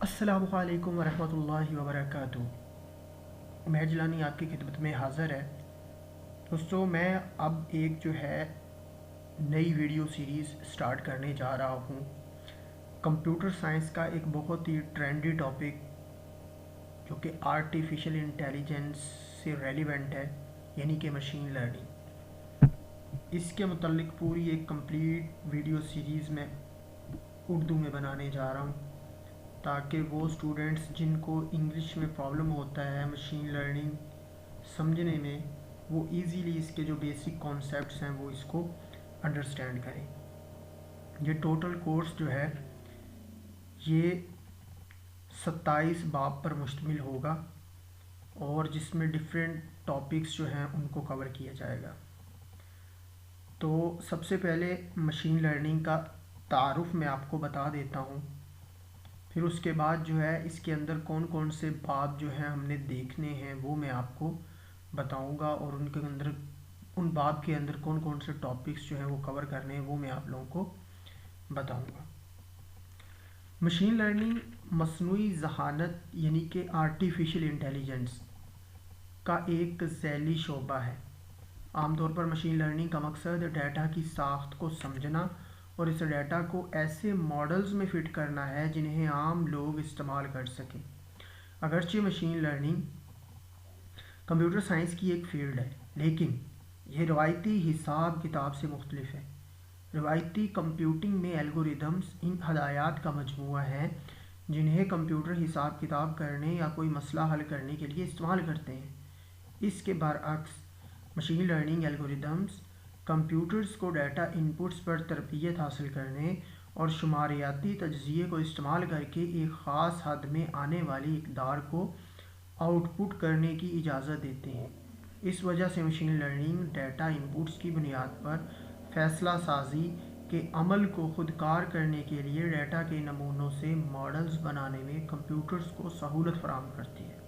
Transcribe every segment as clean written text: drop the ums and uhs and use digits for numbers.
السلام علیکم ورحمۃ اللہ وبرکاتہ۔ عمیر جیلانی آپ کی خدمت میں حاضر ہے۔ دوستو، میں اب ایک جو ہے نئی ویڈیو سیریز سٹارٹ کرنے جا رہا ہوں۔ کمپیوٹر سائنس کا ایک بہت ہی ٹرینڈی ٹاپک جو کہ آرٹیفیشل انٹیلیجنس سے ریلیونٹ ہے، یعنی کہ مشین لرننگ۔ اس کے متعلق پوری ایک کمپلیٹ ویڈیو سیریز میں اردو میں بنانے جا رہا ہوں، تاکہ وہ اسٹوڈنٹس جن کو انگلش میں پرابلم ہوتا ہے مشین لرننگ سمجھنے میں، وہ ایزیلی اس کے جو بیسک کانسیپٹس ہیں وہ اس کو انڈرسٹینڈ کریں۔ یہ ٹوٹل کورس جو ہے یہ 27 باب پر مشتمل ہوگا، اور جس میں ڈفرینٹ ٹاپکس جو ہیں ان کو کور کیا جائے گا۔ تو سب سے پہلے مشین لرننگ کا تعارف میں آپ کو بتا دیتا ہوں، پھر اس کے بعد جو ہے اس کے اندر کون کون سے باب جو ہیں ہم نے دیکھنے ہیں وہ میں آپ کو بتاؤں گا، اور ان کے اندر ان باب کے اندر کون کون سے ٹاپکس جو ہیں وہ کور کرنے ہیں وہ میں آپ لوگوں کو بتاؤں گا۔ مشین لرننگ مصنوعی ذہانت یعنی کہ آرٹیفیشل انٹیلیجنس کا ایک ذیلی شعبہ ہے۔ عام طور پر مشین لرننگ کا مقصد ڈیٹا کی ساخت کو سمجھنا اور اس ڈیٹا کو ایسے ماڈلز میں فٹ کرنا ہے جنہیں عام لوگ استعمال کر سکیں۔ اگرچہ مشین لرننگ کمپیوٹر سائنس کی ایک فیلڈ ہے، لیکن یہ روایتی حساب کتاب سے مختلف ہے۔ روایتی کمپیوٹنگ میں الگوریدمز ان ہدایات کا مجموعہ ہیں جنہیں کمپیوٹر حساب کتاب کرنے یا کوئی مسئلہ حل کرنے کے لیے استعمال کرتے ہیں۔ اس کے برعکس، مشین لرننگ الگوریدمز کمپیوٹرز کو ڈیٹا ان پٹس پر تربیت حاصل کرنے اور شماریاتی تجزیے کو استعمال کر کے ایک خاص حد میں آنے والی اقدار کو آؤٹ پٹ کرنے کی اجازت دیتے ہیں۔ اس وجہ سے مشین لرننگ ڈیٹا ان پٹس کی بنیاد پر فیصلہ سازی کے عمل کو خودکار کرنے کے لیے ڈیٹا کے نمونوں سے ماڈلز بنانے میں کمپیوٹرز کو سہولت فراہم کرتی ہے۔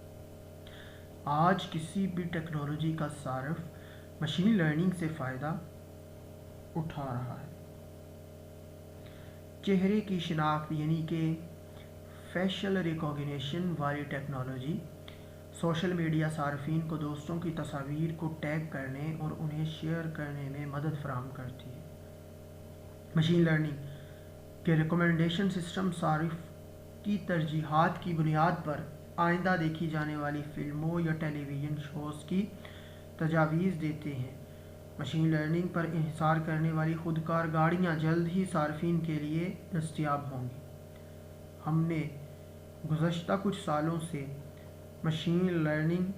آج کسی بھی ٹیکنالوجی کا صارف مشین لرننگ سے فائدہ اٹھا رہا ہے۔ چہرے کی شناخت یعنی کہ فیشل ریکگنیشن والی ٹیکنالوجی سوشل میڈیا صارفین کو دوستوں کی تصاویر کو ٹیگ کرنے اور انہیں شیئر کرنے میں مدد فراہم کرتی ہے۔ مشین لرننگ کے ریکمنڈیشن سسٹم صارف کی ترجیحات کی بنیاد پر آئندہ دیکھی جانے والی فلموں یا ٹیلی ویژن شوز کی تجاویز دیتے ہیں۔ مشین لرننگ پر انحصار کرنے والی خودکار گاڑیاں جلد ہی صارفین کے لیے دستیاب ہوں گی۔ ہم نے گزشتہ کچھ سالوں سے مشین لرننگ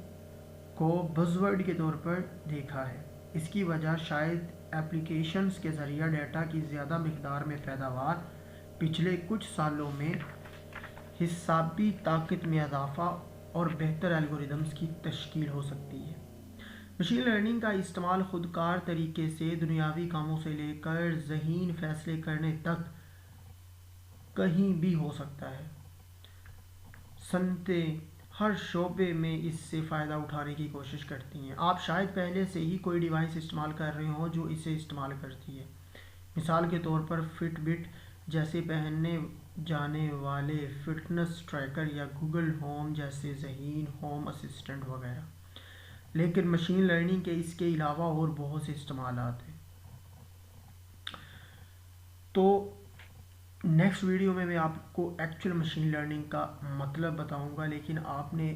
کو بز ورڈ کے طور پر دیکھا ہے۔ اس کی وجہ شاید ایپلیکیشنز کے ذریعہ ڈیٹا کی زیادہ مقدار میں پیداوار، پچھلے کچھ سالوں میں حسابی طاقت میں اضافہ اور بہتر الگوریدمز کی تشکیل ہو سکتی ہے۔ مشین لرننگ کا استعمال خودکار طریقے سے دنیاوی کاموں سے لے کر ذہین فیصلے کرنے تک کہیں بھی ہو سکتا ہے۔ صنعتیں ہر شعبے میں اس سے فائدہ اٹھانے کی کوشش کرتی ہیں۔ آپ شاید پہلے سے ہی کوئی ڈیوائس استعمال کر رہے ہوں جو اسے استعمال کرتی ہے۔ مثال کے طور پر فٹ بٹ جیسے پہننے جانے والے فٹنس ٹریکر یا گوگل ہوم جیسے ذہین ہوم اسسٹنٹ وغیرہ۔ لیکن مشین لرننگ کے اس کے علاوہ اور بہت سے استعمالات ہیں۔ تو نیکسٹ ویڈیو میں آپ کو ایکچوئل مشین لرننگ کا مطلب بتاؤں گا، لیکن آپ نے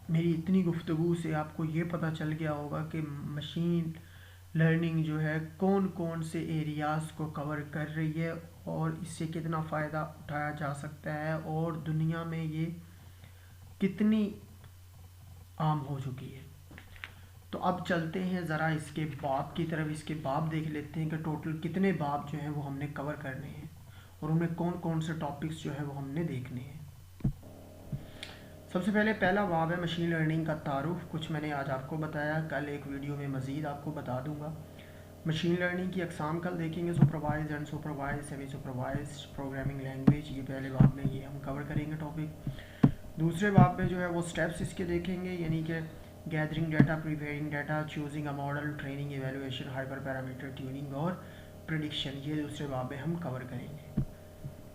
میری اتنی گفتگو سے آپ کو یہ پتہ چل گیا ہوگا کہ مشین لرننگ جو ہے کون کون سے ایریاز کو کور کر رہی ہے اور اس سے کتنا فائدہ اٹھایا جا سکتا ہے، اور دنیا میں یہ کتنی عام ہو چکی ہے۔ تو اب چلتے ہیں ذرا اس کے باب کی طرف۔ اس کے باب دیکھ لیتے ہیں کہ ٹوٹل کتنے باب جو ہیں وہ ہم نے کور کرنے ہیں، اور ان میں کون کون سے ٹاپکس جو ہیں وہ ہم نے دیکھنے ہیں۔ سب سے پہلے پہلا باب ہے مشین لرننگ کا تعارف۔ کچھ میں نے آج آپ کو بتایا، کل ایک ویڈیو میں مزید آپ کو بتا دوں گا۔ مشین لرننگ کی اقسام کل دیکھیں گے، supervised, unsupervised, semi supervised programming language, یہ پہلے باب میں یہ ہم کور کریں گے ٹاپک۔ دوسرے باب میں جو ہے وہ سٹیپس اس کے دیکھیں گے، یعنی کہ gathering data, preparing data, choosing a model, training, evaluation, hyper parameter tuning اور پریڈکشن، یہ دوسرے باب میں ہم کور کریں گے۔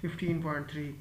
15.3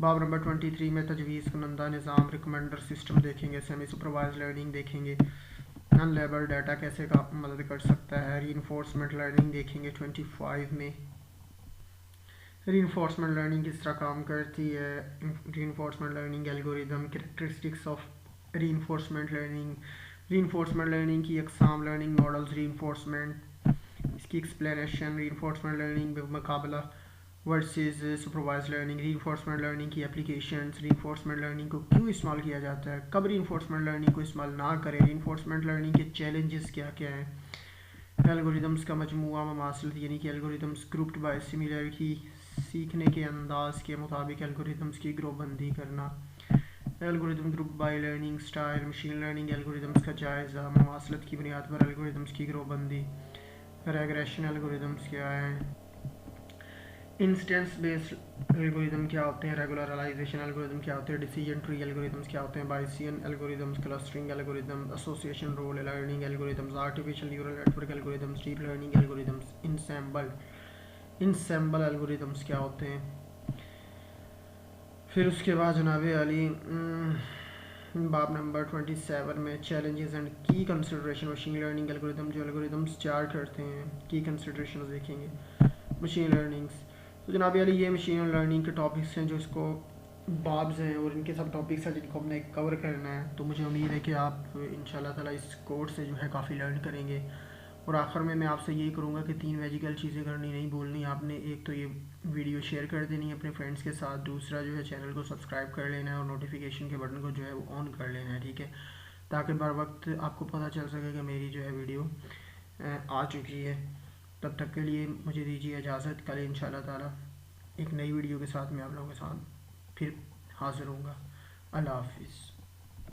باب نمبر 23 میں تجویز کنندہ نظام ریکمنڈر سسٹم دیکھیں گے، سیمی سپروائز لرننگ دیکھیں گے، ان لیبل ڈیٹا کیسے مدد کر سکتا ہے، ری انفورسمنٹ لرننگ دیکھیں گے 25 میں، ری انفورسمنٹ لرننگ کس طرح کام کرتی ہے، reinforcement learning algorithm, characteristics of reinforcement learning کی اقسام، لرننگ ماڈلز، ری انفورسمنٹ، اس کی ایکسپلینیشن، ری انفورسمنٹ لرننگ بمقابلہ versus supervise learning, reinforcement learning کی اپلیکیشنز، ری انفورسمنٹ لرننگ کو کیوں استعمال کیا جاتا ہے، کب ری انفورسمنٹ لرننگ کو استعمال نہ کریں، ری انفورسمنٹ لرننگ کے چیلنجز کیا کیا ہیں، الگوریدمز کا مجموعہ مماثلت یعنی کہ الگوریدمز گروپڈ بائی سملیرٹی، سیکھنے کے انداز کے مطابق الگوریدمز کی گروپ بندی کرنا، algorithm group by learning style, machine learning algorithms کا جائزہ، مماثلت کی بنیاد پر الگوریدمز کی گروپ بندی، ریگریشن الگوریدمز کیا ہیں، انسٹنس بیسڈ الگوریدم کیا ہوتے ہیں، ریگولرائزیشن الگوریدم کیا ہوتے ہیں، ڈیسیجن ٹری الگوریدمز کیا ہوتے ہیں، Bayesian algorithms, clustering algorithm, association rule learning algorithms, artificial neural network algorithms, deep learning algorithms, ensemble algorithms کیا ہوتے ہیں۔ پھر اس کے بعد جناب علی باب نمبر 27 میں چیلنجز اینڈ کی کنسیڈریشن مشین لرننگ الگوریدم، جو الگوریدمز تیار کرتے ہیں کی کنسیڈریشنز دیکھیں گے، مشین لرننگز۔ تو جناب علی یہ مشین لرننگ کے ٹاپکس ہیں جو اس کو بابز ہیں اور ان کے سب ٹاپکس ہیں جن کو ہم نے کور کرنا ہے، تو مجھے امید ہے کہ آپ انشاءاللہ تعالی اس کورس سے جو ہے کافی لرن کریں گے۔ اور آخر میں آپ سے یہی کروں گا کہ 3 ویجیکل چیزیں کرنی نہیں بولنی آپ نے، ایک تو یہ ویڈیو شیئر کر دینی ہے اپنے فرینڈس کے ساتھ، دوسرا جو ہے چینل کو سبسکرائب کر لینا ہے اور نوٹیفیکیشن کے بٹن کو جو ہے وہ آن کر لینا ہے، ٹھیک ہے، تاکہ بر وقت آپ کو پتہ چل سکے کہ میری جو ہے ویڈیو آ چکی ہے۔ تب تک کے لیے مجھے دیجیے اجازت، کل انشاءاللہ تعالی ایک نئی ویڈیو کے ساتھ میں آپ لوگوں کے ساتھ پھر حاضر ہوں گا۔ اللہ حافظ۔